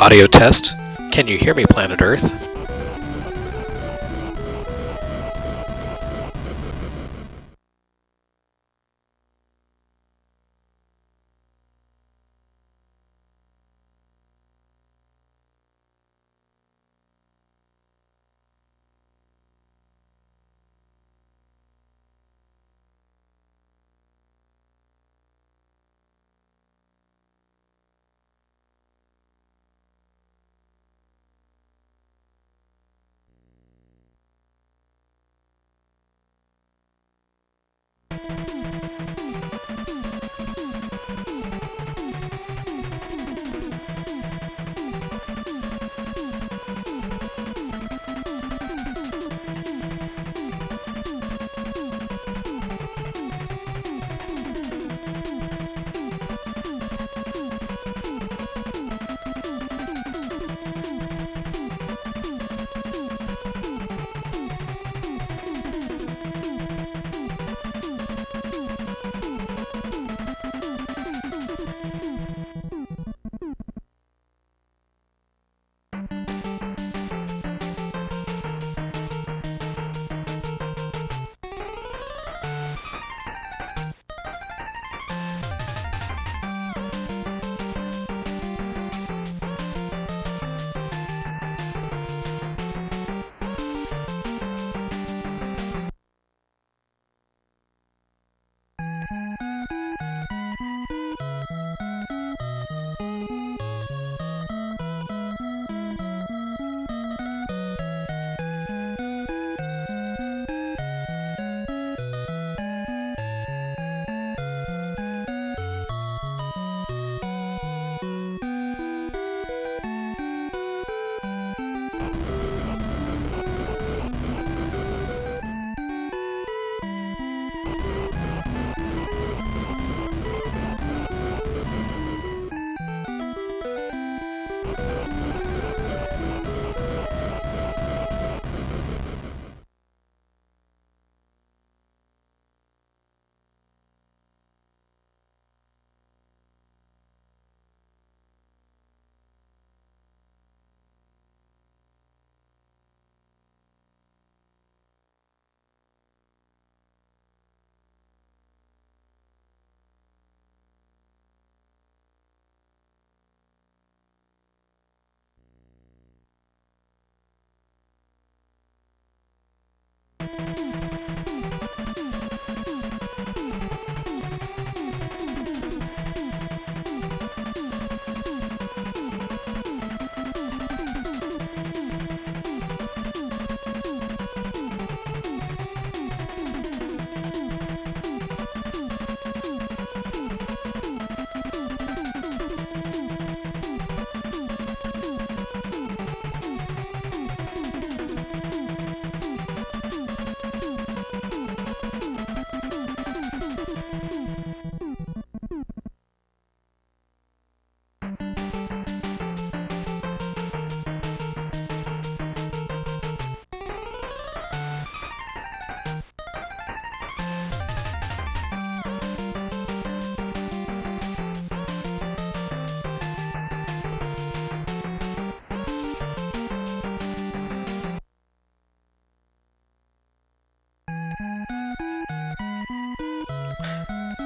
Audio test. Can you hear me, planet Earth?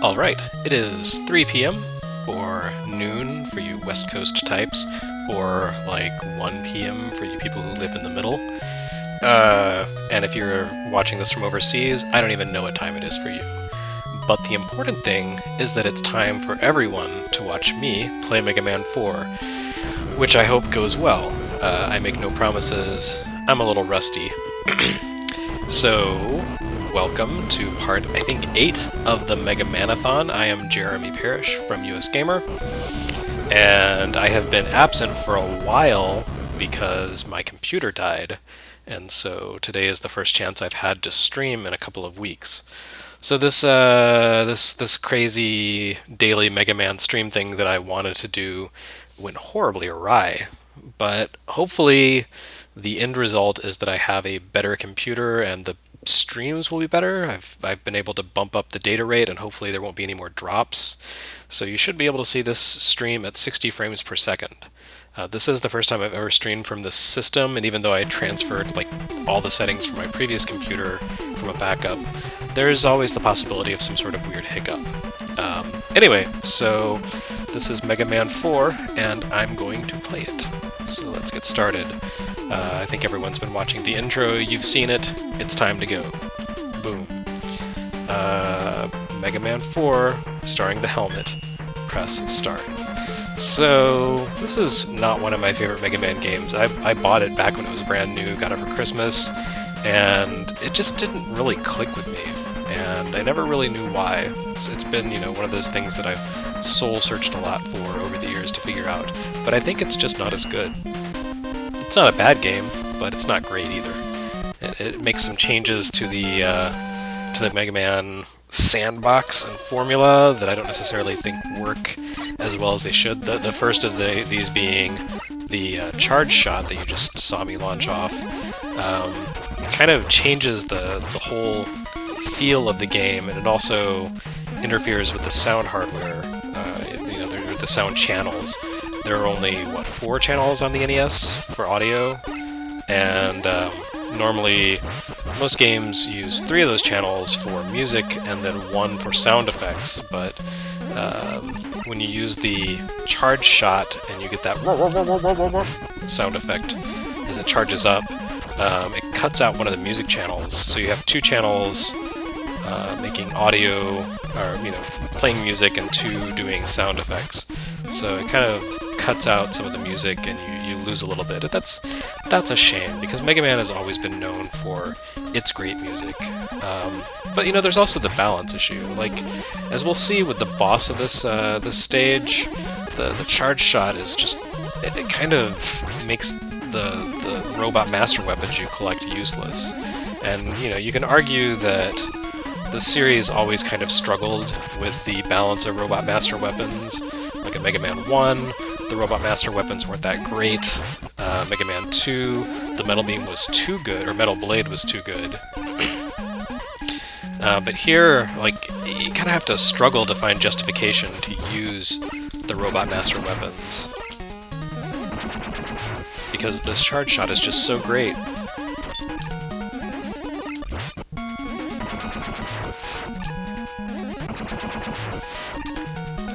Alright, it is 3 p.m. or noon for you West Coast types, or like 1 p.m. for you people who live in the middle. And if you're watching this from overseas, I don't even know what time it is for you. But the important thing is that it's time for everyone to watch me play Mega Man 4, which I hope goes well. I make no promises. I'm a little rusty. So, welcome to part, I think, 8 of the Mega Man-a-thon. I am Jeremy Parrish from USstreamer, and I have been absent for a while because my computer died, and so today is the first chance I've had to stream in a couple of weeks. So this crazy daily Mega Man stream thing that I wanted to do went horribly awry, but hopefully the end result is that I have a better computer and the streams will be better. I've been able to bump up the data rate, and hopefully there won't be any more drops. So you should be able to see this stream at 60 frames per second. This is the first time I've ever streamed from this system, and even though I transferred like all the settings from my previous computer from a backup, there's always the possibility of some sort of weird hiccup. Anyway, so this is Mega Man 4, and I'm going to play it. So let's get started. I think everyone's been watching the intro, you've seen it, it's time to go. Boom. Mega Man 4, starring the helmet. Press start. So, this is not one of my favorite Mega Man games. I bought it back when it was brand new, got it for Christmas, and it just didn't really click with me. And I never really knew why. It's been, one of those things that I've soul-searched a lot for over the years to figure out. But I think it's just not as good. It's not a bad game, but it's not great either. It makes some changes to the Mega Man sandbox and formula that I don't necessarily think work as well as they should. The first of these being the charge shot that you just saw me launch off. It kind of changes the whole feel of the game, and it also interferes with the sound hardware. The sound channels. There are only, 4 channels on the NES for audio, and normally most games use 3 of those channels for music and then 1 for sound effects, but when you use the charge shot and you get that sound effect as it charges up, it cuts out one of the music channels, so you have 2 channels making audio, or playing music, and 2 doing sound effects. So it kind of cuts out some of the music, and you lose a little bit. That's a shame, because Mega Man has always been known for its great music. But there's also the balance issue. Like, as we'll see with the boss of this stage, the charge shot is just it kind of makes the robot master weapons you collect useless. And you can argue that the series always kind of struggled with the balance of robot master weapons. Like in Mega Man 1, the robot master weapons weren't that great. Mega Man 2, the Metal Beam was too good, or Metal Blade was too good. But here, you kind of have to struggle to find justification to use the robot master weapons, because this charge shot is just so great.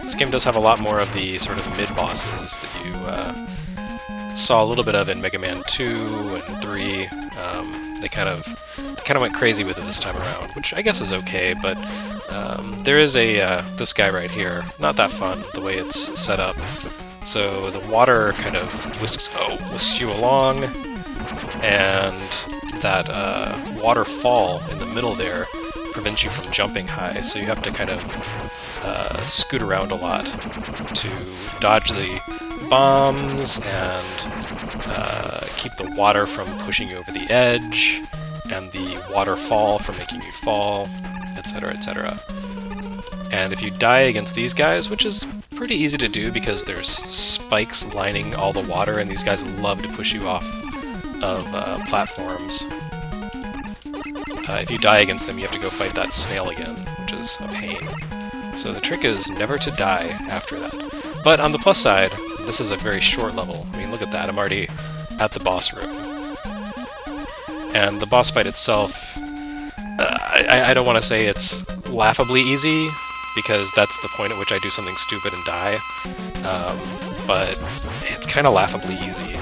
This game does have a lot more of the sort of mid-bosses that you saw a little bit of in Mega Man 2 and 3. They kind of went crazy with it this time around, which I guess is okay, but there is this guy right here. Not that fun, the way it's set up. So the water kind of whisks you along, and that waterfall in the middle there prevents you from jumping high, so you have to kind of scoot around a lot to dodge the bombs and keep the water from pushing you over the edge, and the waterfall from making you fall, etc., etc. And if you die against these guys, which is pretty easy to do because there's spikes lining all the water, and these guys love to push you off of platforms. If you die against them, you have to go fight that snail again, which is a pain. So the trick is never to die after that. But on the plus side, this is a very short level. I mean, look at that, I'm already at the boss room. And the boss fight itself, I don't want to say it's laughably easy, because that's the point at which I do something stupid and die. But it's kind of laughably easy.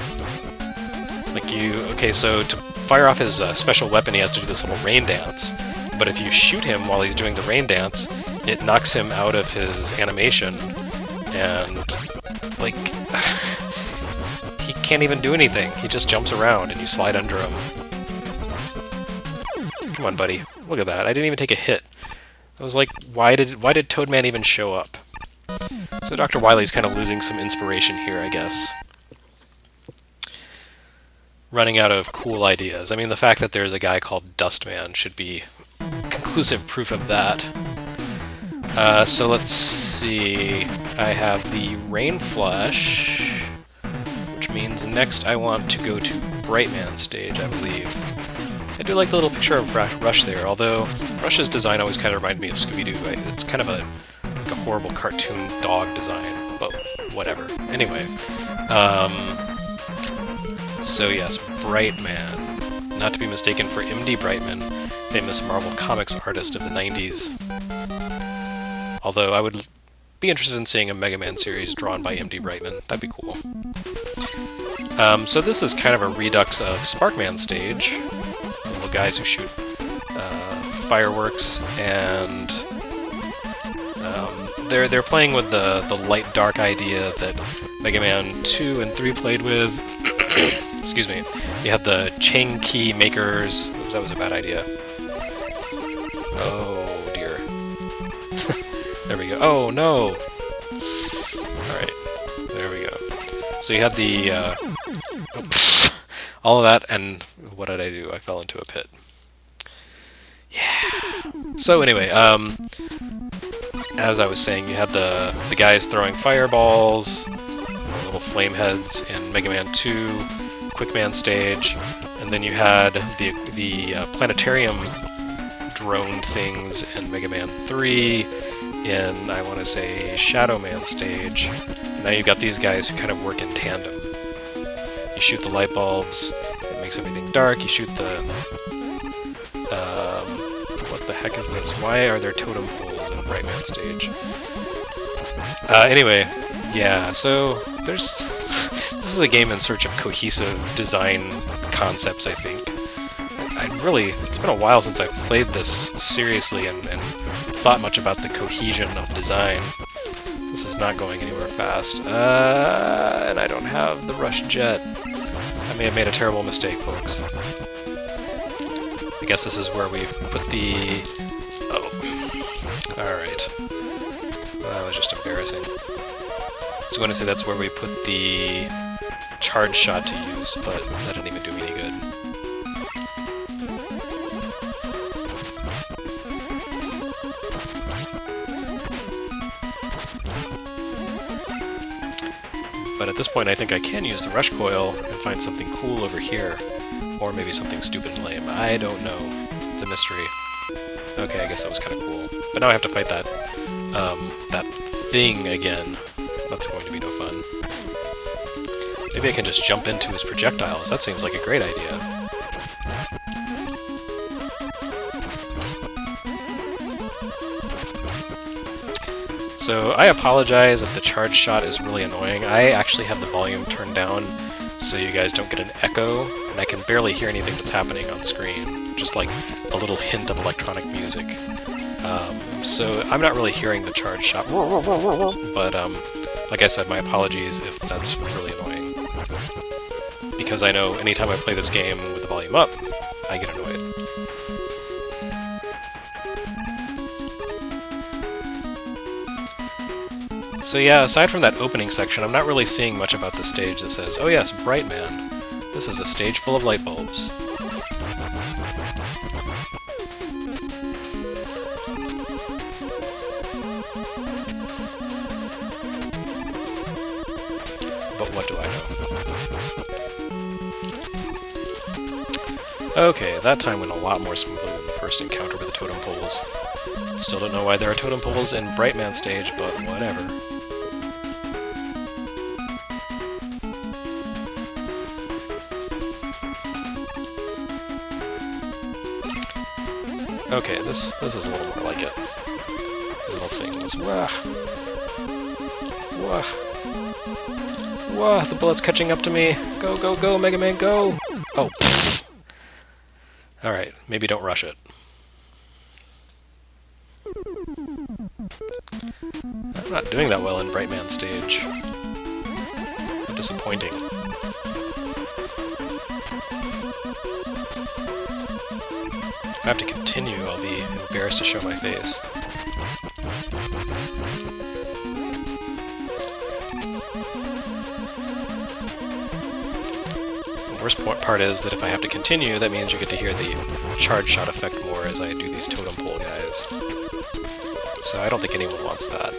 So to fire off his special weapon, he has to do this little rain dance. But if you shoot him while he's doing the rain dance, it knocks him out of his animation, and, he can't even do anything. He just jumps around, and you slide under him. Come on, buddy. Look at that. I didn't even take a hit. I was like, why did Toadman even show up? So Dr. Wily's kind of losing some inspiration here, I guess. Running out of cool ideas. I mean, the fact that there's a guy called Dustman should be conclusive proof of that. So let's see. I have the Rain Flush, which means next I want to go to Brightman stage, I believe. I do like the little picture of Rush there, although Rush's design always kind of reminded me of Scooby-Doo. It's kind of like a horrible cartoon dog design, but whatever. Anyway, so yes, Brightman. Not to be mistaken for M.D. Brightman, famous Marvel Comics artist of the 90s. Although I would be interested in seeing a Mega Man series drawn by M.D. Brightman. That'd be cool. So this is kind of a redux of Sparkman stage. Little guys who shoot fireworks, and they're playing with the light-dark idea that Mega Man 2 and 3 played with. Excuse me. You had the chain key makers. Oops, that was a bad idea. Oh dear. There we go. Oh no! Alright. There we go. So you had the all of that, and what did I do? I fell into a pit. Yeah. So anyway, as I was saying, you had the guys throwing fireballs, little flame heads in Mega Man 2, Quickman stage, and then you had the planetarium drone things in Mega Man 3, in, I want to say, Shadow Man stage. Now you've got these guys who kind of work in tandem. You shoot the light bulbs, it makes everything dark, you shoot the... what the heck is this? Why are there totem poles in Brightman stage? Anyway, yeah, so there's... This is a game in search of cohesive design concepts, I think. It's been a while since I've played this seriously and thought much about the cohesion of design. This is not going anywhere fast. And I don't have the Rush Jet. I may have made a terrible mistake, folks. I guess this is where we put the... Oh. Alright. That was just embarrassing. I was going to say that's where we put the charge shot to use, but that didn't even do me any good. But at this point I think I can use the Rush Coil and find something cool over here. Or maybe something stupid and lame. I don't know. It's a mystery. Okay, I guess that was kind of cool. But now I have to fight that thing again. That's going to be no fun. Maybe I can just jump into his projectiles. That seems like a great idea. So I apologize if the charge shot is really annoying. I actually have the volume turned down so you guys don't get an echo, and I can barely hear anything that's happening on screen. Just like a little hint of electronic music. So I'm not really hearing the charge shot. But like I said, my apologies if that's really annoying. Because I know anytime I play this game with the volume up, I get annoyed. So yeah, aside from that opening section, I'm not really seeing much about the stage that says, oh yes, Brightman. This is a stage full of light bulbs. But what do I know? Okay, that time went a lot more smoothly than the first encounter with the totem poles. Still don't know why there are totem poles in Brightman stage, but whatever. Okay, this is a little more like it. These little things. Wah! Wah! Wah! The bullet's catching up to me! Go, go, go, Mega Man, go! Oh, pfft. Alright, maybe don't rush it. I'm not doing that well in Brightman stage. How disappointing. If I have to continue, I'll be embarrassed to show my face. The worst part is that if I have to continue, that means you get to hear the charge shot effect more as I do these totem pole guys. So I don't think anyone wants that.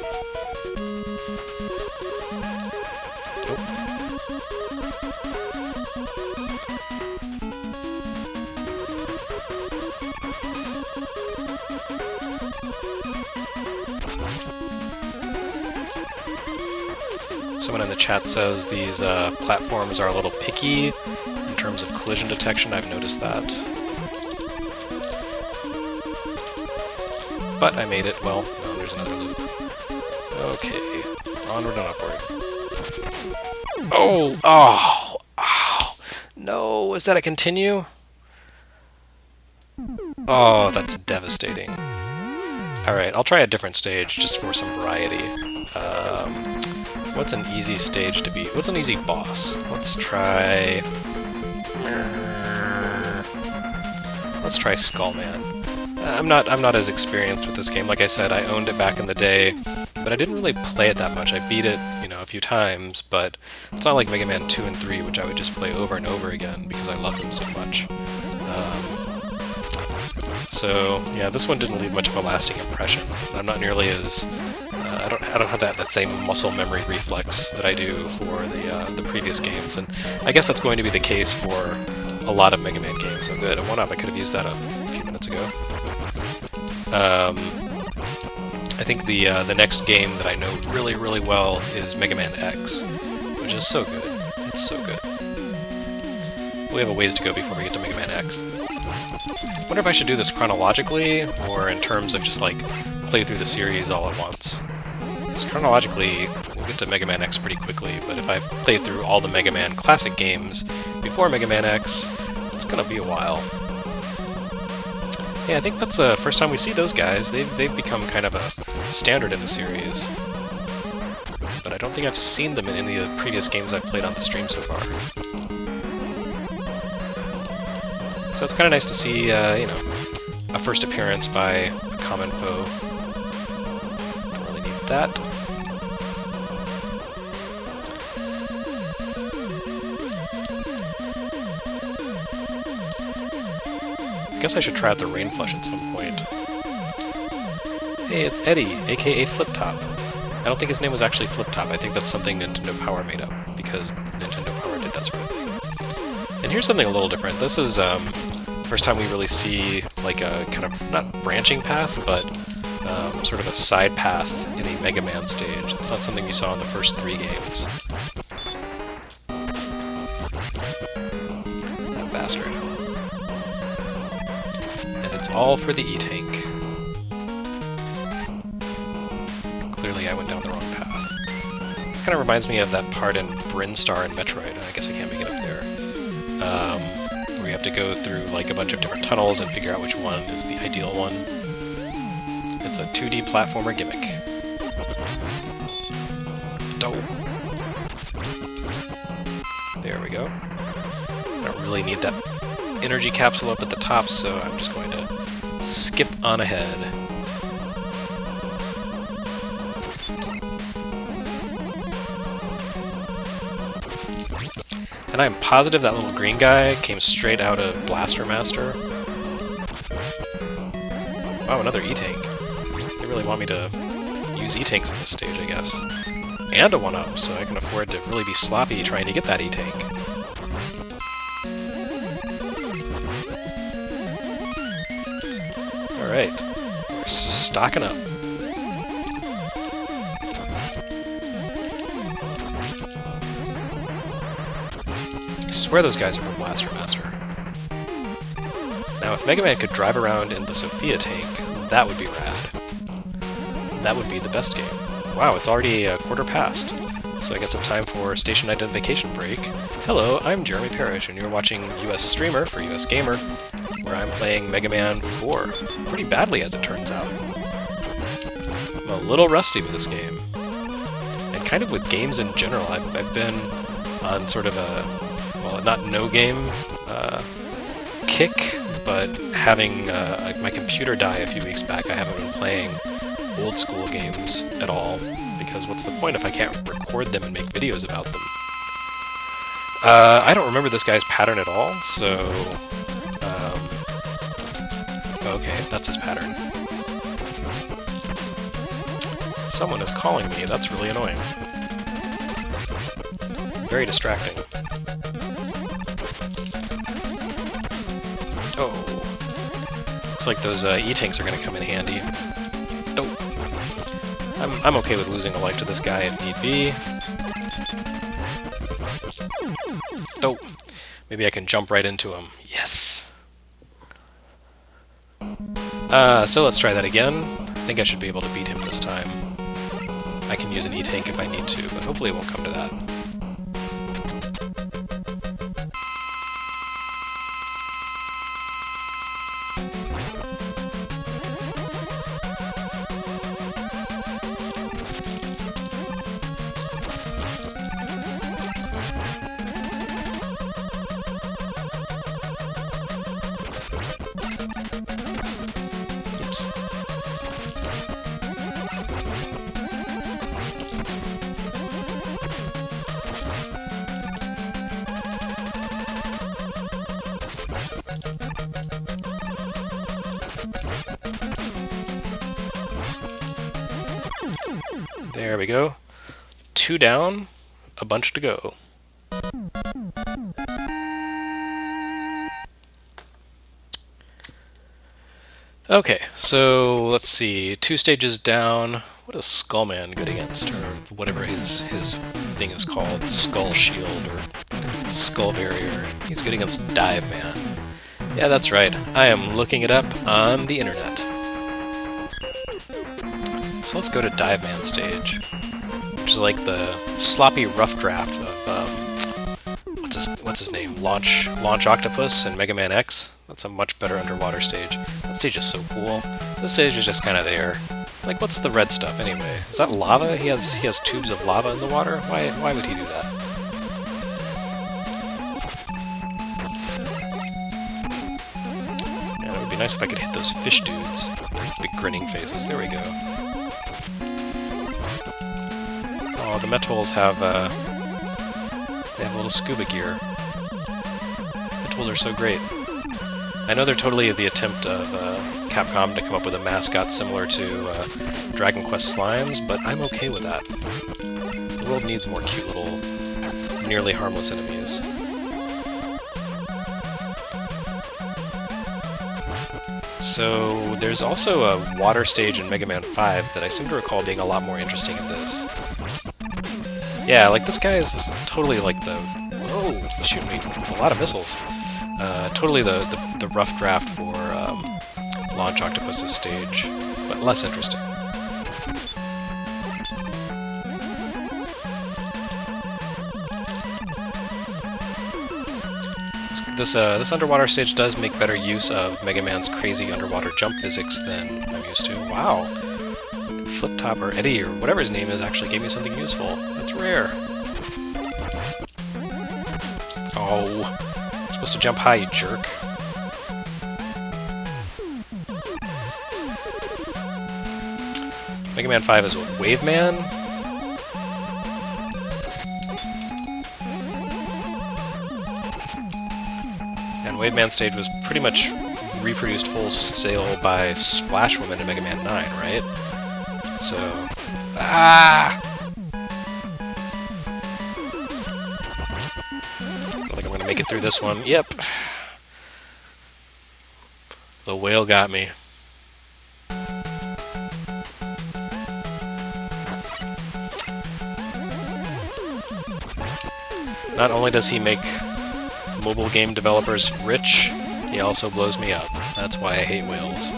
Someone in the chat says these platforms are a little picky in terms of collision detection. I've noticed that. But I made it. Well, no, there's another loop. Okay, onward and upward. Oh! Oh! Oh! No! Is that a continue? Oh, that's devastating. Alright, I'll try a different stage just for some variety. What's an easy stage to beat? What's an easy boss? Let's try... Let's try Skull Man. I'm not as experienced with this game. Like I said, I owned it back in the day, but I didn't really play it that much. I beat it, you know, a few times, but it's not like Mega Man 2 and 3, which I would just play over and over again because I love them so much. So yeah, this one didn't leave much of a lasting impression. I'm not nearly as I don't have that same muscle memory reflex that I do for the previous games, and I guess that's going to be the case for a lot of Mega Man games. Oh good, a 1-up. I could have used that a few minutes ago. I think the next game that I know really, really well is Mega Man X, which is so good. It's so good. We have a ways to go before we get to Mega Man X. I wonder if I should do this chronologically, or in terms of just, like, play through the series all at once. Because chronologically, we'll get to Mega Man X pretty quickly, but if I play through all the Mega Man classic games before Mega Man X, it's gonna be a while. Yeah, I think that's the first time we see those guys. They've become kind of a standard in the series. But I don't think I've seen them in any of the previous games I've played on the stream so far. So it's kind of nice to see, you know, a first appearance by a common foe. Don't really need that. I guess I should try out the Rain Flush at some point. Hey, it's Eddie, aka Flip Top. I don't think his name was actually Flip Top. I think that's something Nintendo Power made up, because Nintendo Power did that sort of thing. And here's something a little different. This is first time we really see like a kind of, not branching path, but sort of a side path in a Mega Man stage. It's not something you saw in the first 3 games. That bastard. And it's all for the E-Tank. Clearly I went down the wrong path. This kind of reminds me of that part in Brinstar and Metroid. I guess I can't make it up there. Where you have to go through like a bunch of different tunnels and figure out which one is the ideal one. It's a 2D platformer gimmick. Dope. There we go. I don't really need that energy capsule up at the top, so I'm just going to skip on ahead. And I'm positive that little green guy came straight out of Blaster Master. Wow, another E-Tank. They really want me to use E-Tanks in this stage, I guess. And a 1-up, so I can afford to really be sloppy trying to get that E-Tank. Alright, we're stocking up. I swear those guys are from Blaster Master. Now, if Mega Man could drive around in the Sophia tank, that would be rad. That would be the best game. Wow, it's already a quarter past. So I guess it's time for station identification break. Hello, I'm Jeremy Parrish, and you're watching USstreamer for US Gamer, where I'm playing Mega Man 4. Pretty badly, as it turns out. I'm a little rusty with this game. And kind of with games in general. I've been on sort of a, well, not no-game kick, but having my computer die a few weeks back, I haven't been playing old-school games at all, because what's the point if I can't record them and make videos about them? I don't remember this guy's pattern at all, so... okay, that's his pattern. Someone is calling me, that's really annoying. Very distracting. Oh. Looks like those E-tanks are going to come in handy. Oh. I'm okay with losing a life to this guy if need be. Oh. Maybe I can jump right into him. Yes! So let's try that again. I think I should be able to beat him this time. I can use an E-tank if I need to, but hopefully it won't come to that. Oops. There we go. 2 down, a bunch to go. Okay, so let's see. 2 stages down. What is Skullman good against, or whatever his thing is called, Skull Shield or Skull Barrier. He's good against Dive Man. Yeah, that's right. I am looking it up on the internet. So let's go to Dive Man stage, which is like the sloppy rough draft of what's his name? Launch Octopus and Mega Man X. That's a much better underwater stage. That stage is so cool. This stage is just kind of there. Like, what's the red stuff anyway? Is that lava? He has tubes of lava in the water? Why would he do that? Yeah, it would be nice if I could hit those fish dudes. Big grinning faces. There we go. Oh, the Metals have they have a little scuba gear. Metals are so great. I know they're totally the attempt of Capcom to come up with a mascot similar to Dragon Quest Slimes, but I'm okay with that. The world needs more cute little, nearly harmless enemies. So there's also a water stage in Mega Man 5 that I seem to recall being a lot more interesting in this. Yeah, like this guy is totally like the... Whoa, he's shooting me with a lot of missiles. Totally the rough draft for Launch Octopus's stage, but less interesting. This underwater stage does make better use of Mega Man's crazy underwater jump physics than I'm used to. Wow. Flip Top or Eddie or whatever his name is actually gave me something useful. That's rare. Oh. You're supposed to jump high, you jerk. Mega Man 5 is what, Wave Man? And Wave Man stage was pretty much reproduced wholesale by Splash Woman in Mega Man 9, right? So... Ah! I don't think I'm gonna make it through this one. Yep. The whale got me. Not only does he make mobile game developers rich, he also blows me up. That's why I hate whales.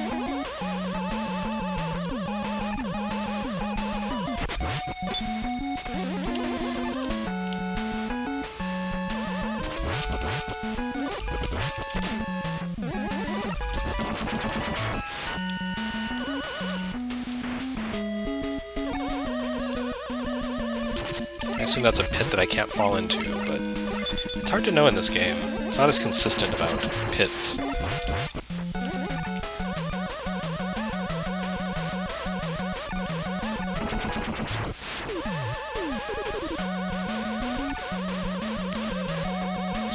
I assume that's a pit that I can't fall into, but it's hard to know in this game. It's not as consistent about pits.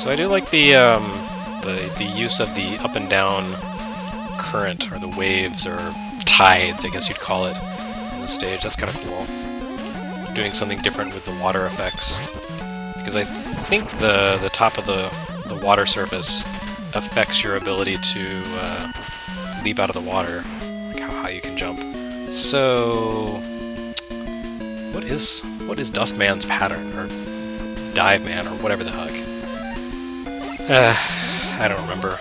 So I do like the use of the up and down current, or the waves, or tides, I guess you'd call it, in the stage. That's kind of cool. Doing something different with the water effects, because I think the top of the water surface affects your ability to leap out of the water. Like how high you can jump. So... What is Dust Man's pattern? Or Dive Man, or whatever the heck. I don't remember.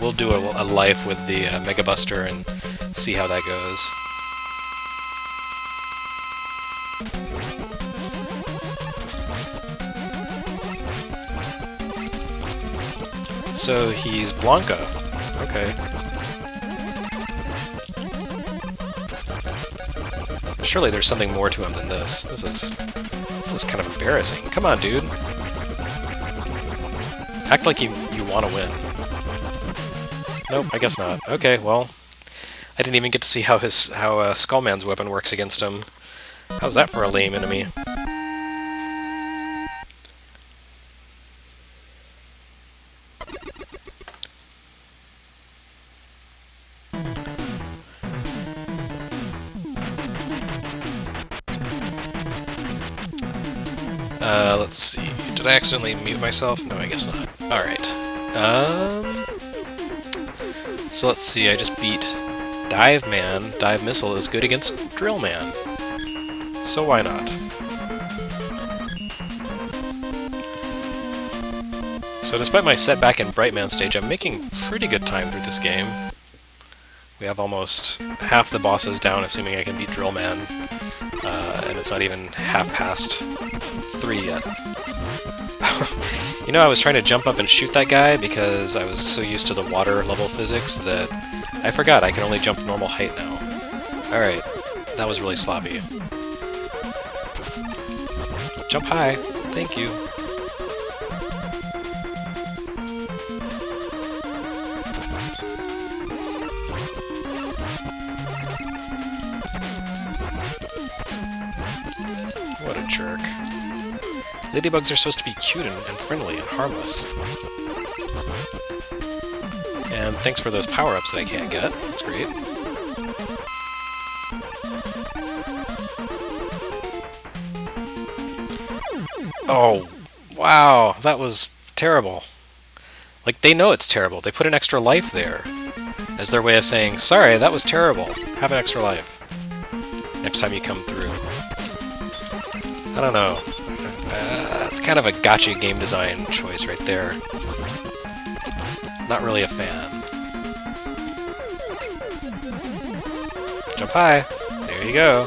We'll do a life with the Mega Buster and see how that goes. So he's Blanca. Okay. Surely there's something more to him than this. This is kind of embarrassing. Come on, dude. Act like you want to win. Nope, I guess not. Okay, well, I didn't even get to see how Skullman's weapon works against him. How's that for a lame enemy? Let's see. Did I accidentally mute myself? No, I guess not. Alright. So let's see, I just beat Dive Man. Dive Missile is good against Drill Man. So why not? So despite my setback in Bright Man stage, I'm making pretty good time through this game. We have almost half the bosses down, assuming I can beat Drill Man. And it's not even half past 3 yet. You know, I was trying to jump up and shoot that guy because I was so used to the water level physics that I forgot I can only jump normal height now. Alright, that was really sloppy. Jump high. Thank you. What a jerk. Ladybugs are supposed to be cute and friendly and harmless. And thanks for those power-ups that I can't get. That's great. Oh, wow, that was terrible. Like, they know it's terrible. They put an extra life there as their way of saying, sorry, that was terrible. Have an extra life next time you come through. I don't know. It's kind of a gotcha game design choice right there. Not really a fan. Jump high. There you go.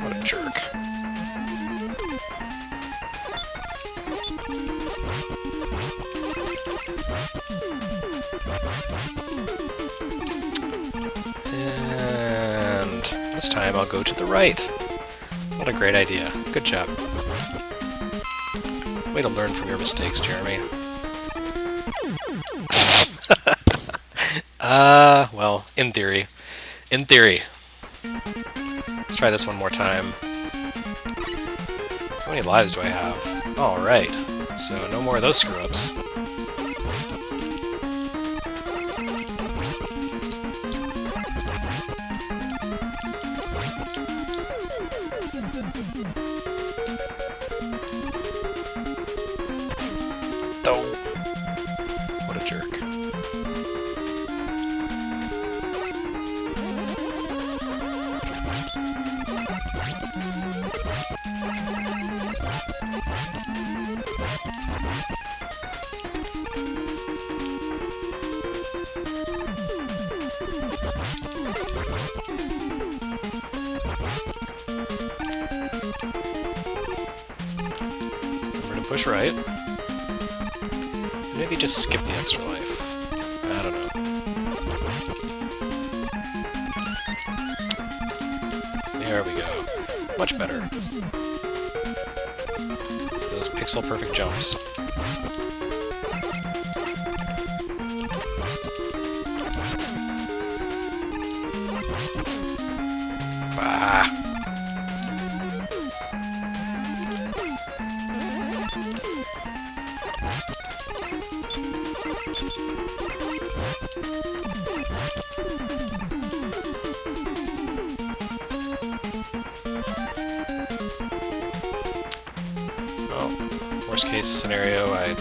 What a jerk. And this time I'll go to the right. What a great idea. Good job. Way to learn from your mistakes, Jeremy. Well, in theory. In theory. Let's try this one more time. How many lives do I have? Alright. So no more of those screw-ups. Oh. What a jerk. Remember to push right. Maybe just skip the extra life. I don't know. There we go. Much better. Those pixel-perfect jumps. Bah! worst case scenario, I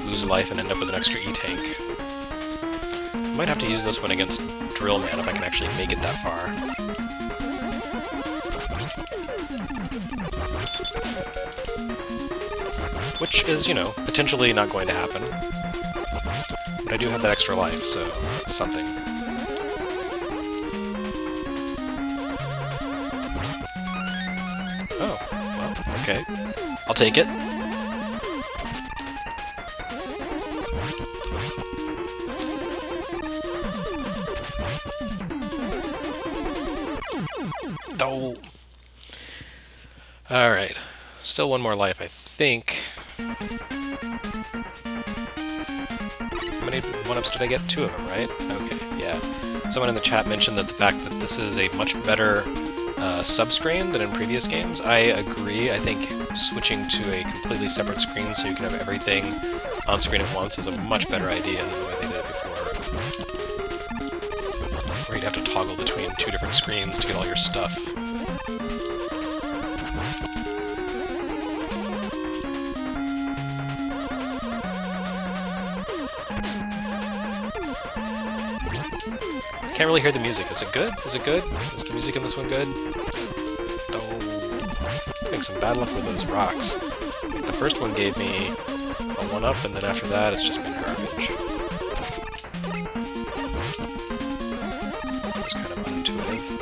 lose a life and end up with an extra E-tank. I might have to use this one against Drill Man if I can actually make it that far. Which is, you know, potentially not going to happen. But I do have that extra life, so that's something. Oh, well, okay. I'll take it. Oh. Alright. Still one more life, I think. How many one-ups did I get? 2 of them, right? Okay, yeah. Someone in the chat mentioned that the fact that this is a much better sub-screen than in previous games. I agree. I think switching to a completely separate screen so you can have everything on screen at once is a much better idea than the way they did it before. Where you'd have to toggle between 2 different screens to get all your stuff. Can't really hear the music. Is it good? Is it good? Is the music in this one good? Oh, having some bad luck with those rocks. The first one gave me a 1-up, and then after that it's just been garbage. It's kind of unintuitive.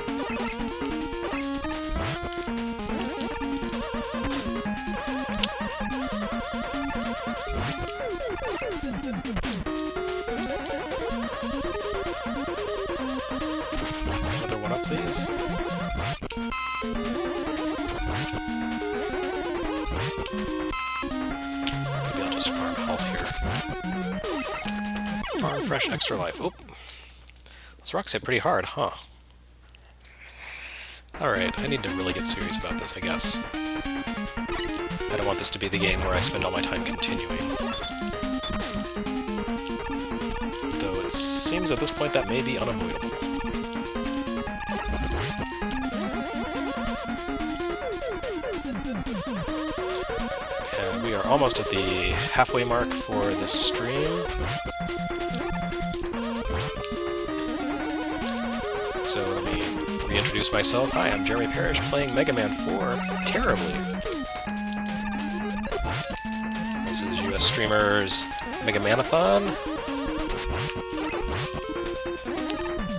Another 1-up, please. Maybe I'll just farm health here. Farm fresh extra life. Oop. Those rocks hit pretty hard, huh? Alright, I need to really get serious about this, I guess. I don't want this to be the game where I spend all my time continuing. Though it seems at this point that may be unavoidable. And we are almost at the halfway mark for this stream. So let me reintroduce myself. Hi, I'm Jeremy Parrish playing Mega Man 4 terribly. This is USstreamer's Man-a-thon.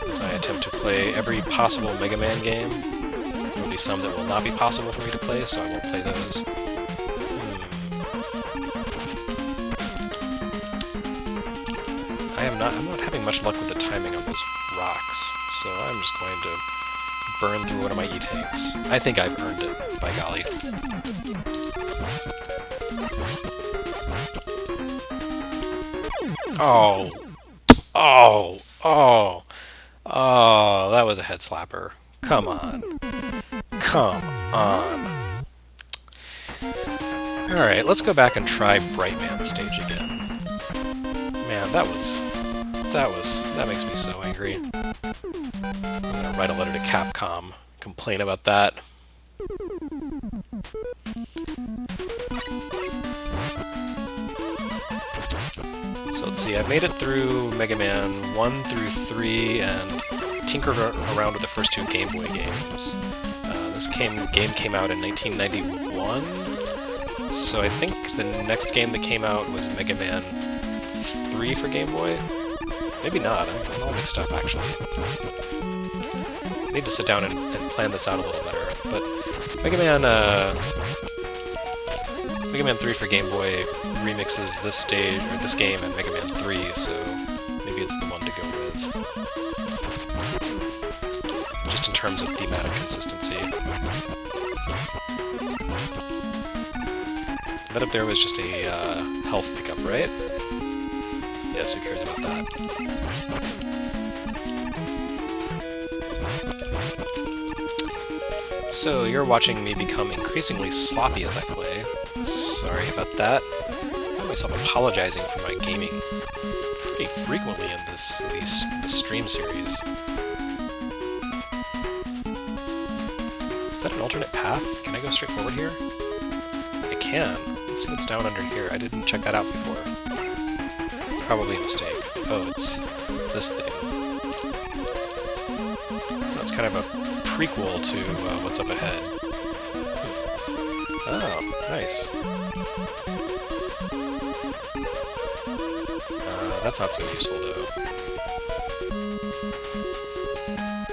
As I attempt to play every possible Mega Man game. There will be some that will not be possible for me to play, so I won't play those. I'm not having much luck with the timing on those rocks, so I'm just going to burn through one of my E-tanks. I think I've earned it, by golly. Oh. Oh. Oh. Oh, that was a head slapper. Come on. Come on. Alright, let's go back and try Bright Man stage again. Man, that makes me so angry. I'm gonna write a letter to Capcom, complain about that. So let's see, I've made it through Mega Man 1 through 3 and tinkered around with the first 2 Game Boy games. This game came out in 1991, so I think the next game that came out was Mega Man 3 for Game Boy? Maybe not, I'm all mixed up actually. I need to sit down and plan this out a little better, but Mega Man 3 for Game Boy remixes this stage, or this game, and Mega Man 3, so maybe it's the one to go with. Just in terms of thematic consistency. That up there was just a health pickup, right? Yes, who cares about that? So, you're watching me become increasingly sloppy as I play. Sorry about that. I find myself apologizing for my gaming pretty frequently in this stream series. Is that an alternate path? Can I go straight forward here? I can. Let's see what's down under here. I didn't check that out before. It's probably a mistake. Oh, it's this thing. That's kind of a prequel to what's up ahead. Oh, nice. That's not so useful, though.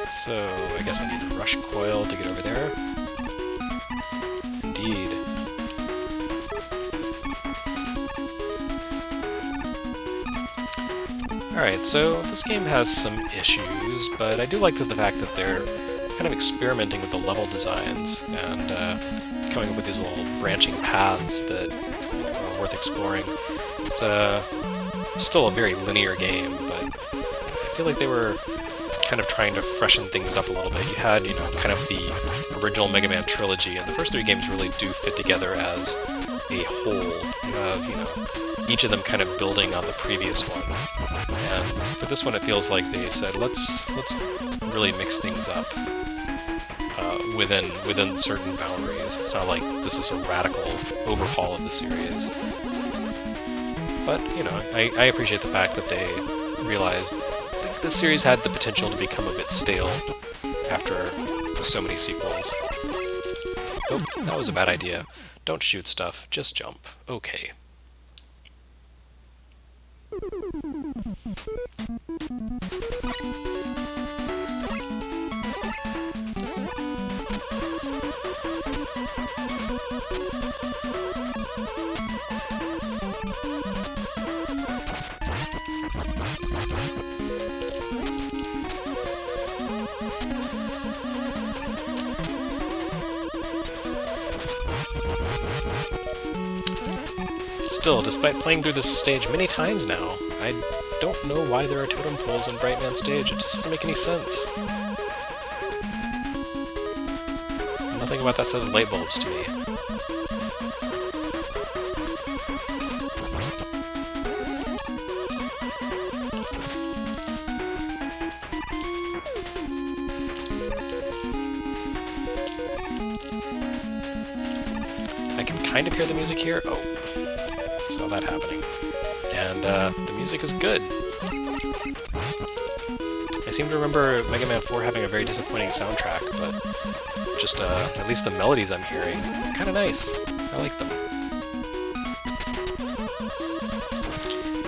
So, I guess I need a rush coil to get over there. Indeed. Alright, so this game has some issues, but I do like the fact that they're kind of experimenting with the level designs and coming up with these little branching paths that are worth exploring. It's still a very linear game, but I feel like they were kind of trying to freshen things up a little bit. You had, you know, kind of the original Mega Man trilogy, and the first three games really do fit together as a whole. You have, you know, each of them kind of building on the previous one. And for this one, it feels like they said, let's really mix things up within certain boundaries. It's not like this is a radical overhaul of the series. But, you know, I appreciate the fact that they realized the series had the potential to become a bit stale after so many sequels. Oh, that was a bad idea. Don't shoot stuff, just jump. Okay. Still, despite playing through this stage many times now, I don't know why there are totem poles in Bright Man stage. It just doesn't make any sense. Nothing about that says light bulbs to me. I can kind of hear the music here. Oh. Saw that happening. And the music is good. I seem to remember Mega Man 4 having a very disappointing soundtrack, but just at least the melodies I'm hearing, kind of nice. I like them.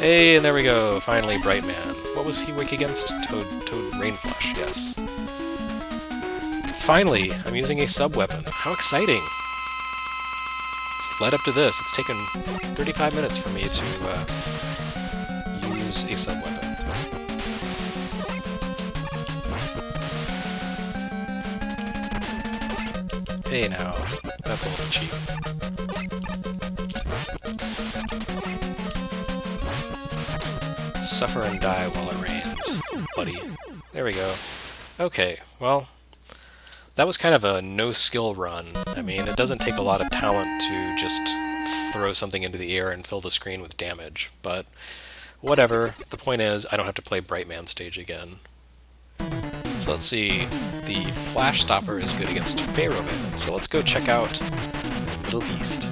Hey, and there we go. Finally, Bright Man. What was he weak against? Toad Rainflush, yes. Finally, I'm using a sub-weapon. How exciting! Led up to this, it's taken 35 minutes for me to use a sub-weapon. Hey now, that's a little cheap. Suffer and die while it rains, buddy. There we go. Okay, well, that was kind of a no-skill run. I mean, it doesn't take a lot of talent to just throw something into the air and fill the screen with damage, but whatever. The point is, I don't have to play Bright Man stage again. So let's see. The Flash Stopper is good against Pharaoh Man, so let's go check out the Middle East.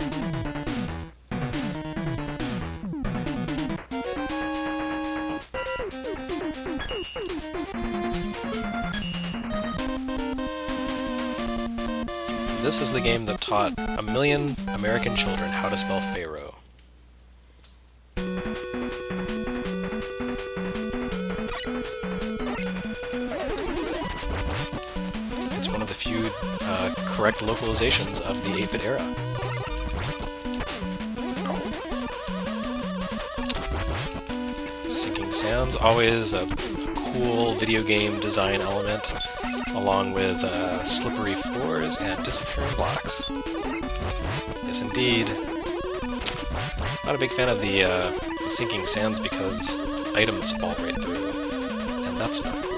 This is the game that taught 1 million American children how to spell Pharaoh. It's one of the few correct localizations of the 8-bit era. Sinking sands, always a cool video game design element, along with slippery floors and disappearing blocks. Yes, indeed. Not a big fan of the sinking sands because items fall right through, and that's not cool.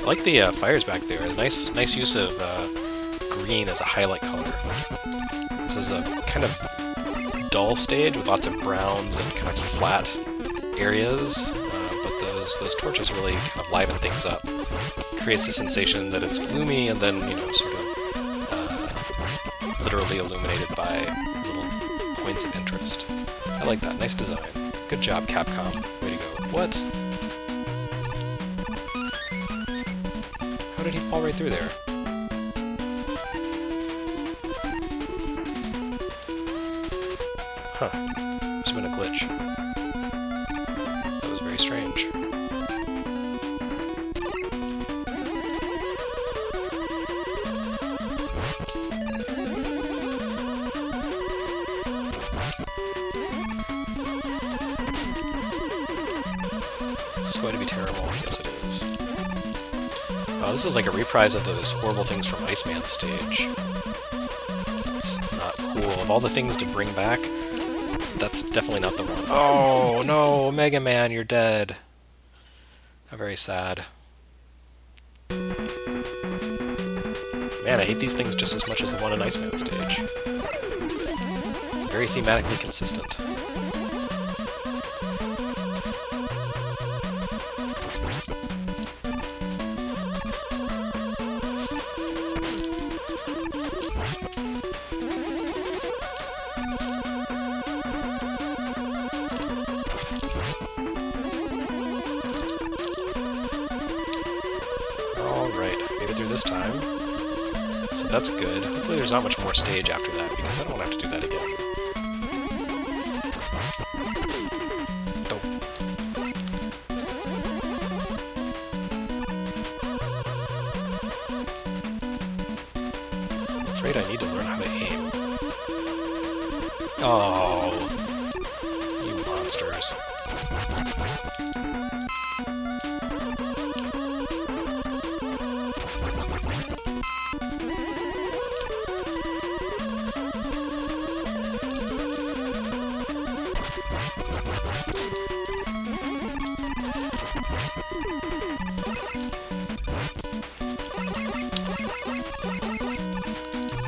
I like the fires back there. Nice use of green as a highlight color. This is a kind of dull stage with lots of browns and kind of flat areas, but those torches really kind of liven things up. Creates the sensation that it's gloomy and then, you know, sort of literally illuminated by little points of interest. I like that. Nice design. Good job, Capcom. Way to go. What? How did he fall right through there? Huh. Must have been a glitch. That was very strange. This is going to be terrible. Yes, it is. Oh, this is like a reprise of those horrible things from Iceman stage. That's not cool. Of all the things to bring back, that's definitely not the one. Oh, no! Mega Man, you're dead. I'm very sad. Man, I hate these things just as much as the one in Iceman stage. Very thematically consistent. This time. So that's good. Hopefully there's not much more stage after that, because I don't want to have to do that again. Oh. I'm afraid I need to learn how to aim. Oh, you monsters.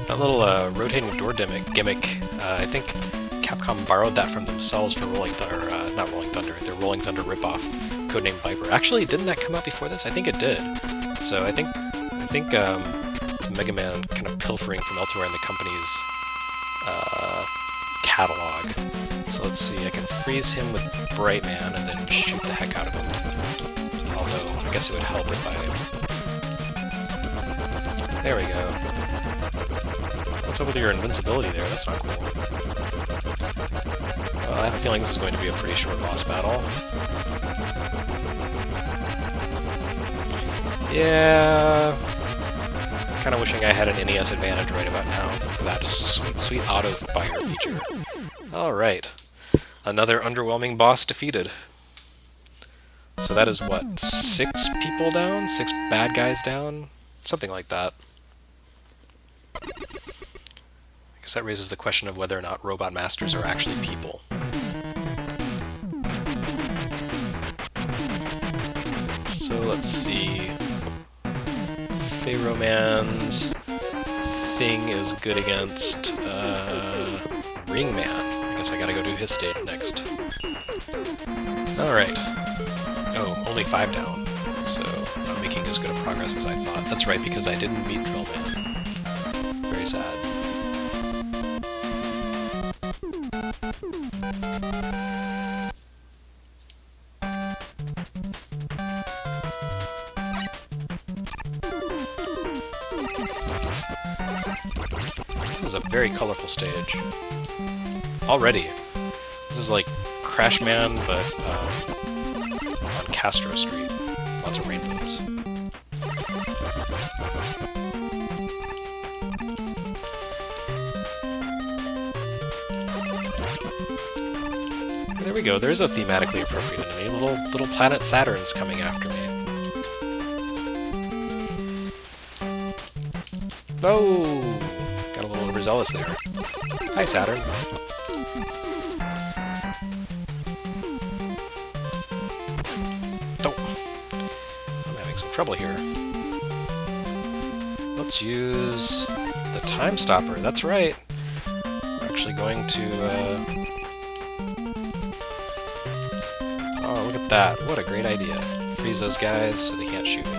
That little rotating door gimmick, I think Capcom borrowed that from themselves for Rolling Thunder, not Rolling Thunder, their Rolling Thunder ripoff, codenamed Viper. Actually, didn't that come out before this? I think it did. So I think Mega Man kind of pilfering from elsewhere in the company's catalog. So let's see, I can freeze him with Bright Man and then shoot the heck out of him. Although, I guess it would help if I... There we go. What's up with your invincibility there? That's not cool. I have a feeling this is going to be a pretty short boss battle. Yeah... Kind of wishing I had an NES advantage right about now for that sweet, sweet auto-fire feature. Alright. Another underwhelming boss defeated. So that is what? 6 people down? 6 bad guys down? Something like that. I guess that raises the question of whether or not robot masters are actually people. So let's see. Pharaoh Man's thing is good against Ring Man. I guess I gotta go do his stage next. Alright. Oh, only 5 down. So, not making as good a progress as I thought. That's right, because I didn't beat Drill Man. Very sad. This is a very colorful stage. Already. This is like Crash Man, but on Castro Street. Lots of rainbows. There we go. There's a thematically appropriate enemy. Little planet Saturn's coming after me. Oh! Got a little overzealous there. Hi, Saturn. Oh! I'm having some trouble here. Let's use the Time Stopper. That's right. We're actually going to... Oh, look at that. What a great idea. Freeze those guys so they can't shoot me.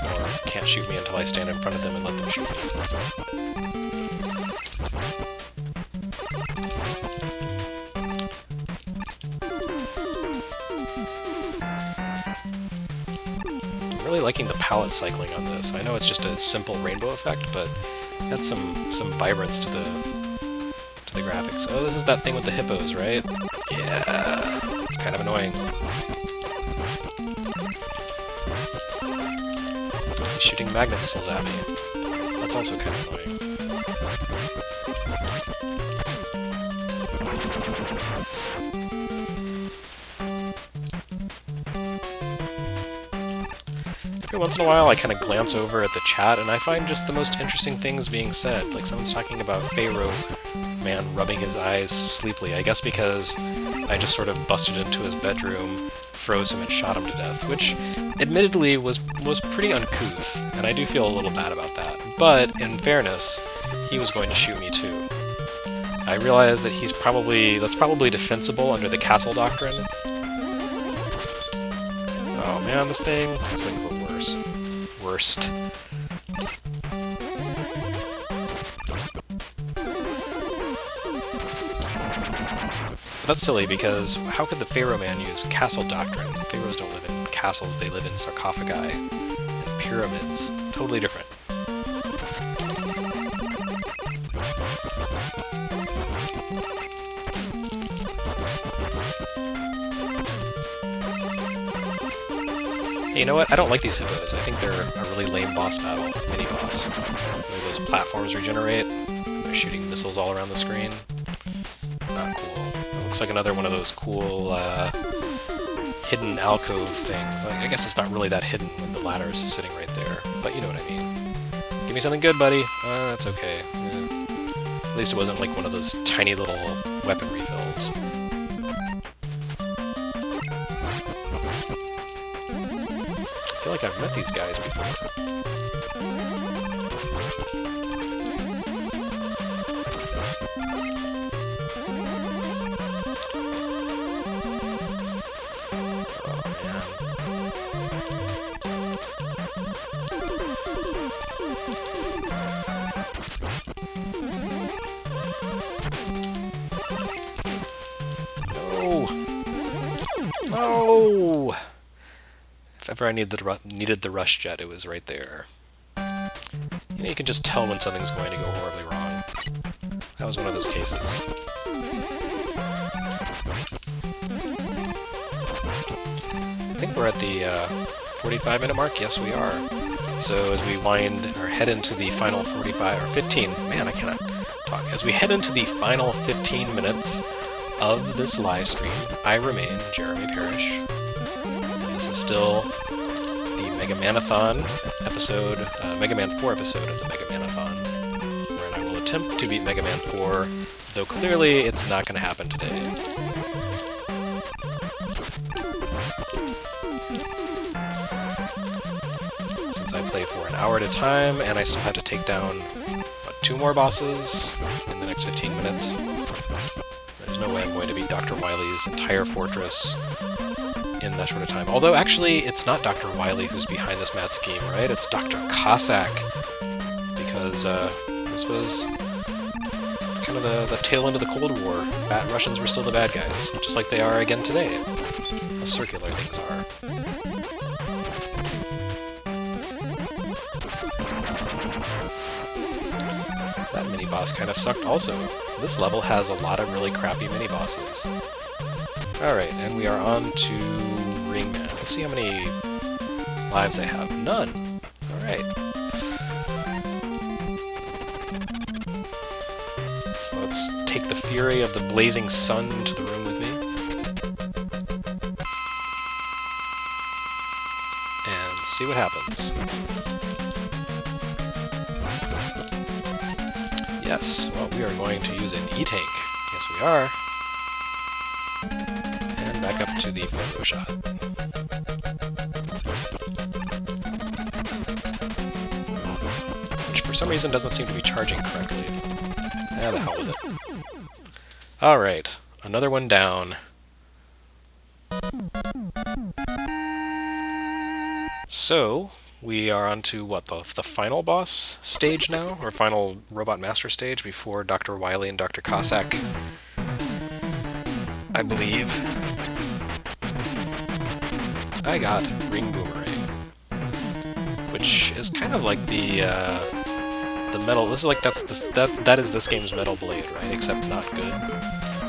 Or can't shoot me until I stand in front of them and let them shoot me. I'm really liking the palette cycling on this. I know it's just a simple rainbow effect, but it adds some vibrance to the graphics. Oh, this is that thing with the hippos, right? Yeah, it's kind of annoying. He's shooting magnet missiles at me. That's also kind of annoying. Every once in a while I kind of glance over at the chat and I find just the most interesting things being said. Like someone's talking about Pharaoh Man rubbing his eyes sleepily, I guess because I just sort of busted into his bedroom, froze him, and shot him to death, which admittedly was pretty uncouth, and I do feel a little bad about that. But, in fairness, he was going to shoot me too. I realize that that's probably defensible under the castle doctrine. Oh man, this thing's the worst. That's silly, because how could the Pharaoh Man use castle doctrine? Pharaohs don't live in castles, they live in sarcophagi and pyramids. Totally different. Hey, you know what? I don't like these hippos. I think they're a really lame boss battle, mini-boss. The way those platforms regenerate, they're shooting missiles all around the screen. Not cool. Looks like another one of those cool hidden alcove things. I guess it's not really that hidden when the ladder is sitting right there, but you know what I mean. Give me something good, buddy. That's okay. At least it wasn't like one of those tiny little weapon refills. I feel like I've met these guys before. No! If ever I needed the rush jet, it was right there. You know, you can just tell when something's going to go horribly wrong. That was one of those cases. I think we're at the 45-minute mark. Yes, we are. So as we head into the final 45 or 15, man, I cannot talk. As we head into the final 15 minutes of this live stream, I remain Jeremy Parrish. And this is still the Mega Man-a-thon episode, Mega Man 4 episode of the Mega Man-a-thon, where I will attempt to beat Mega Man 4, though clearly it's not going to happen today. Since I play for an hour at a time, and I still have to take down, what, 2 more bosses in the next 15 minutes. There's no way I'm going to beat Dr. Wily's entire fortress in that short of time. Although, actually, it's not Dr. Wily who's behind this mad scheme, right? It's Dr. Cossack. Because this was kind of the tail end of the Cold War. Russians were still the bad guys, just like they are again today. How circular things are. That mini-boss kind of sucked also. This level has a lot of really crappy mini-bosses. Alright, and we are on to Ringman. Let's see how many lives I have. None! Alright. So let's take the fury of the blazing sun into the room with me. And see what happens. Yes, well, we are going to use an E-Tank. Yes, we are. And back up to the photo shot. Which for some reason doesn't seem to be charging correctly. The hell with it. Alright, another one down. So, we are on to, what, the final boss stage now? Or final Robot Master stage before Dr. Wily and Dr. Cossack, I believe. I got Ring Boomerang, which is kind of like the metal. This is like that is this game's Metal Blade, right? Except not good.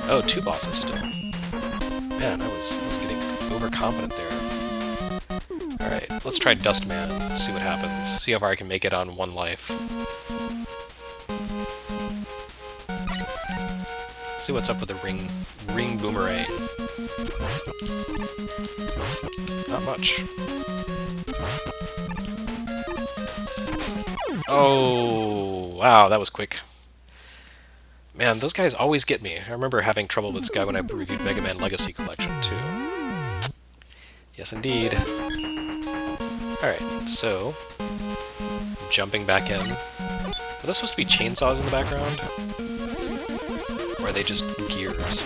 Oh, 2 bosses still. Man, I was getting overconfident there. Alright, let's try Dustman, see what happens. See how far I can make it on 1 life. See what's up with the ring boomerang. Not much. Oh, wow, that was quick. Man, those guys always get me. I remember having trouble with this guy when I reviewed Mega Man Legacy Collection, too. Yes, indeed. Alright, so... jumping back in. Are those supposed to be chainsaws in the background? Or are they just gears?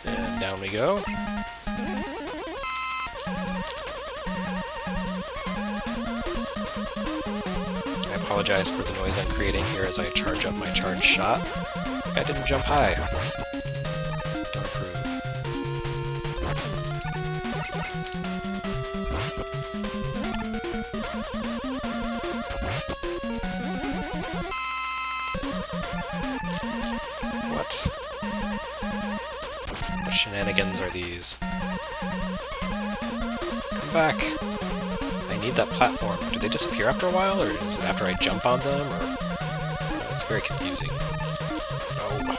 And down we go. I apologize for the noise I'm creating here as I charge up my charged shot. I didn't jump high. Don't approve. What? What shenanigans are these? Come back. I need that platform. Do they disappear after a while, or is it after I jump on them, or... it's very confusing. Oh.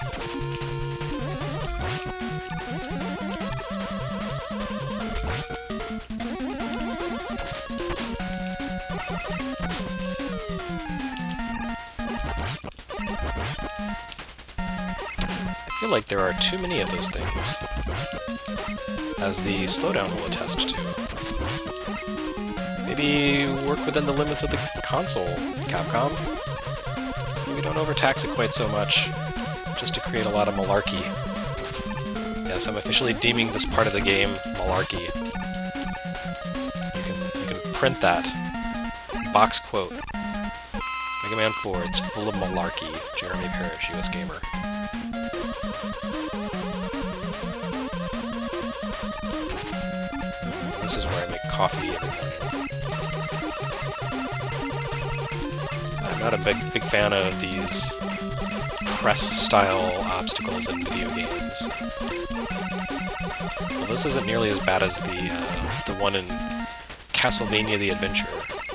I feel like there are too many of those things, as the slowdown will attest to. Maybe work within the limits of the console, Capcom. Maybe don't overtax it quite so much, just to create a lot of malarkey. Yes, I'm officially deeming this part of the game malarkey. You can print that. Box quote. Mega Man 4, it's full of malarkey. Jeremy Parrish, US Gamer. This is where I make coffee every morning. I'm not a big fan of these press-style obstacles in video games. Well, this isn't nearly as bad as the one in Castlevania the Adventure,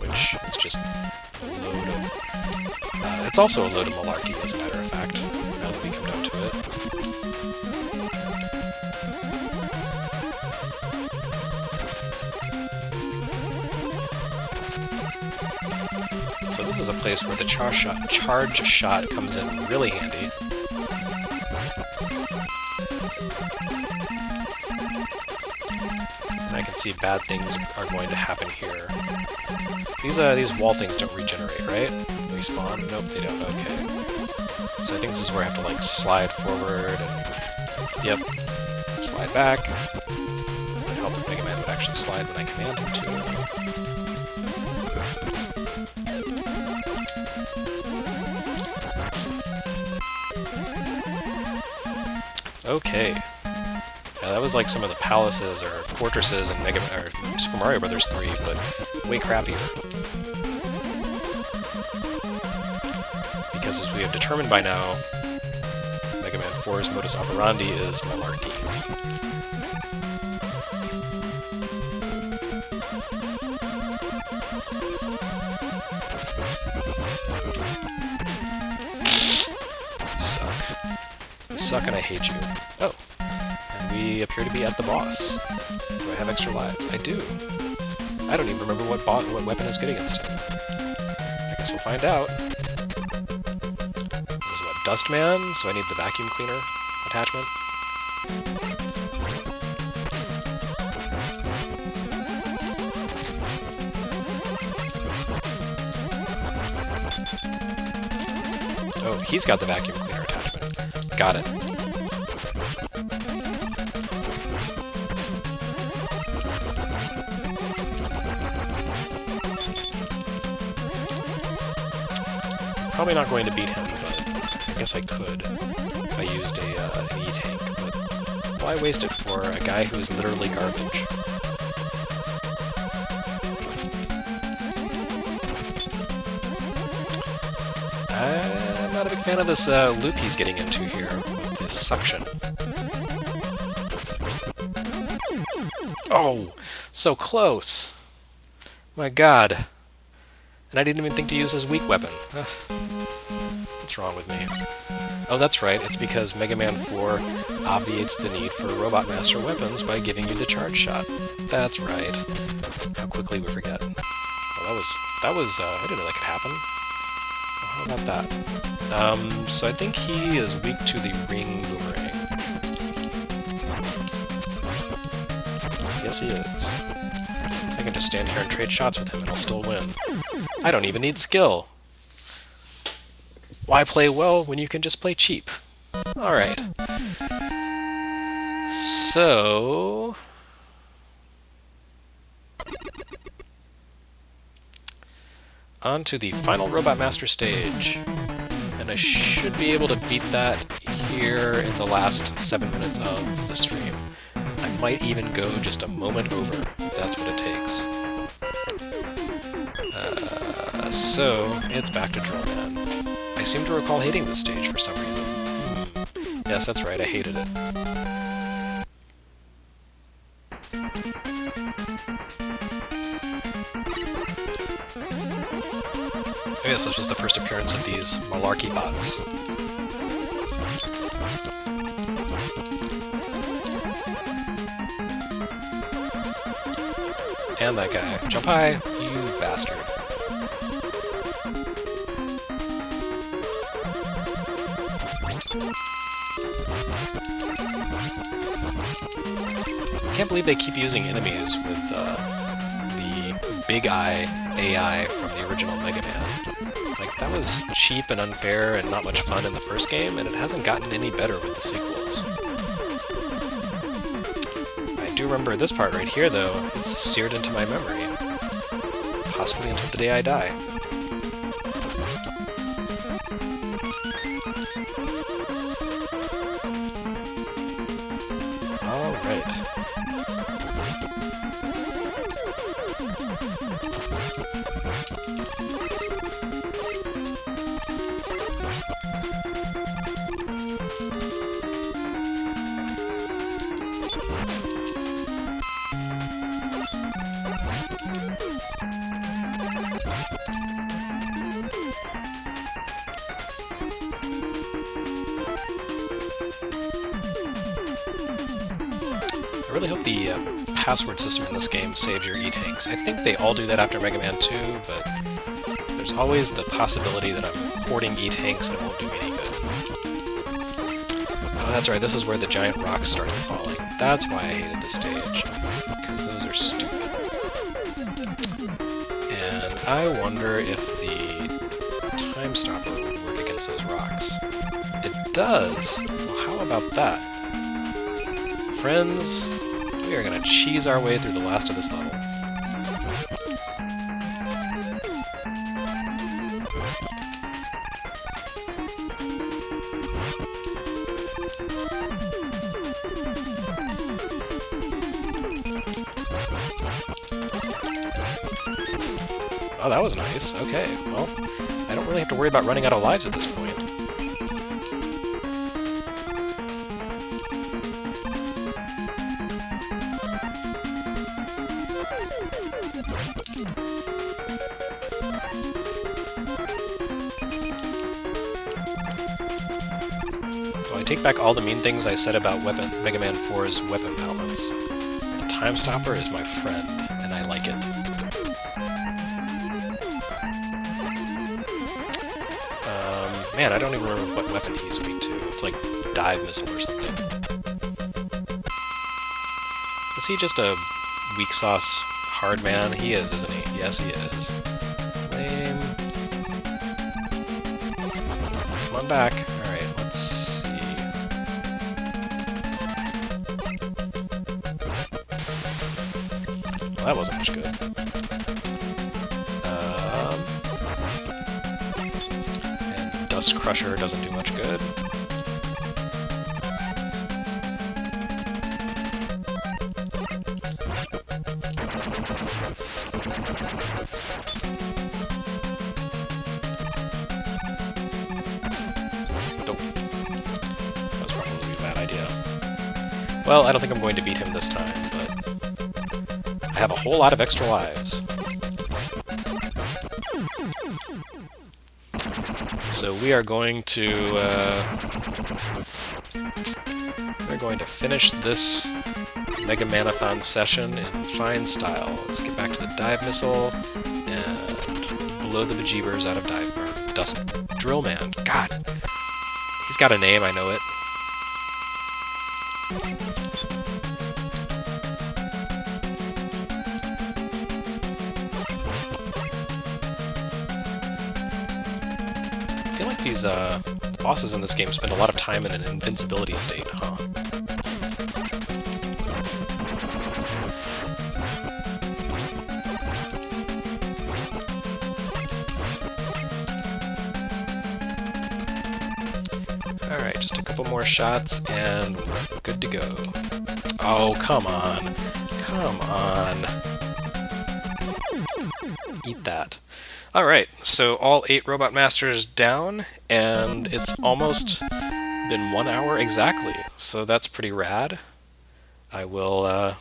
which is just a load of... it's also a load of malarkey, as a matter of fact, now that we come down to it. So this is a place where the charge shot comes in really handy. And I can see bad things are going to happen here. These wall things don't regenerate, right? Respawn? Nope, they don't. Okay. So I think this is where I have to, like, slide forward and... yep. Slide back. It would help if Mega Man would actually slide when I command him to. Okay. Yeah, that was like some of the palaces or fortresses in Super Mario Bros. 3, but way crappier. Because as we have determined by now, Mega Man 4's modus operandi is malarkey. You suck. You suck and I hate you. Oh. And we appear to be at the boss, who I have extra lives? I do. I don't even remember what weapon is good against him. I guess we'll find out. This is what, Dustman? So I need the vacuum cleaner attachment. Oh, he's got the vacuum cleaner attachment. Got it. Probably not going to beat him, but I guess I could if I used an E-tank, but why waste it for a guy who is literally garbage? I'm not a big fan of this loop he's getting into here, with this suction. Oh! So close! My god. And I didn't even think to use his weak weapon. Ugh. What's wrong with me? Oh, that's right, it's because Mega Man 4 obviates the need for Robot Master weapons by giving you the charge shot. That's right. How quickly we forget. Oh, I didn't know that could happen. Well, how about that? So I think he is weak to the ring boomerang. Yes, he is. I can just stand here and trade shots with him and I'll still win. I don't even need skill. Why play well when you can just play cheap? Alright. So... on to the final Robot Master stage. And I should be able to beat that here in the last 7 minutes of the stream. I might even go just a moment over, if that's what it takes. So, it's back to Pharaoh Man. I seem to recall hating this stage for some reason. Yes, that's right, I hated it. I guess this was the first appearance of these malarkey bots. And that guy. Jump high, you bastard. I can't believe they keep using enemies with the Big Eye AI from the original Mega Man. Like, that was cheap and unfair and not much fun in the first game, and it hasn't gotten any better with the sequels. I do remember this part right here, though. It's seared into my memory. Possibly until the day I die. Alright. I really hope the password system in this game saves your E-tanks. I think they all do that after Mega Man 2, but there's always the possibility that I'm porting E-tanks and it won't do me any good. Oh, that's right, this is where the giant rocks started falling. That's why I hated this stage, because those are stupid. And I wonder if the time stopper would work against those rocks. It does! Well, how about that? Friends, we are going to cheese our way through the last of this level. Oh, that was nice. Okay, well, I don't really have to worry about running out of lives at this point. I take back all the mean things I said about Mega Man 4's weapon balance. The Time Stopper is my friend, and I like it. Man, I don't even remember what weapon he's weak to. It's like dive missile or something. Is he just a weak sauce hard man? He is, isn't he? Yes, he is. Lame. Come on back. Alright, let's see. Well, that wasn't much good. And Dust Crusher doesn't do much good. Well, I don't think I'm going to beat him this time, but I have a whole lot of extra lives. So we are going to finish this Mega Man-a-thon session in fine style. Let's get back to the dive missile and blow the bejeebers out of Dust Drill Man. God, he's got a name, I know it. I feel like these bosses in this game spend a lot of time in an invincibility state, huh? Alright, just a couple more shots and we're good to go. Oh, come on. Come on. Eat that. Alright, so all 8 Robot Masters down, and it's almost been 1 hour exactly, so that's pretty rad. I will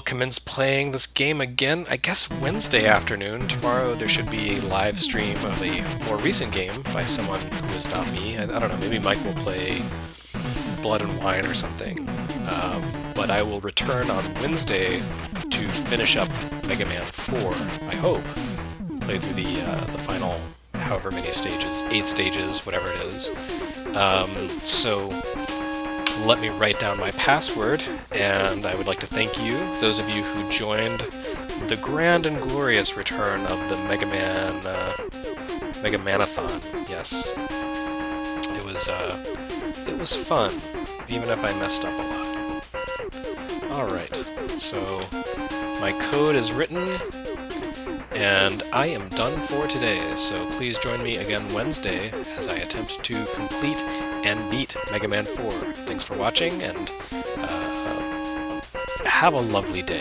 commence playing this game again, I guess Wednesday afternoon. Tomorrow there should be a live stream of a more recent game by someone who is not me. I don't know, maybe Mike will play Blood and Wine or something. But I will return on Wednesday to finish up Mega Man 4, I hope. Play through the final however many stages, 8 stages, whatever it is. So let me write down my password, and I would like to thank you, those of you who joined the grand and glorious return of the Mega Man-a-thon. Yes. It was fun, even if I messed up a lot. Alright, so my code is written, and I am done for today, so please join me again Wednesday as I attempt to complete and beat Mega Man 4. Thanks for watching, and have a lovely day.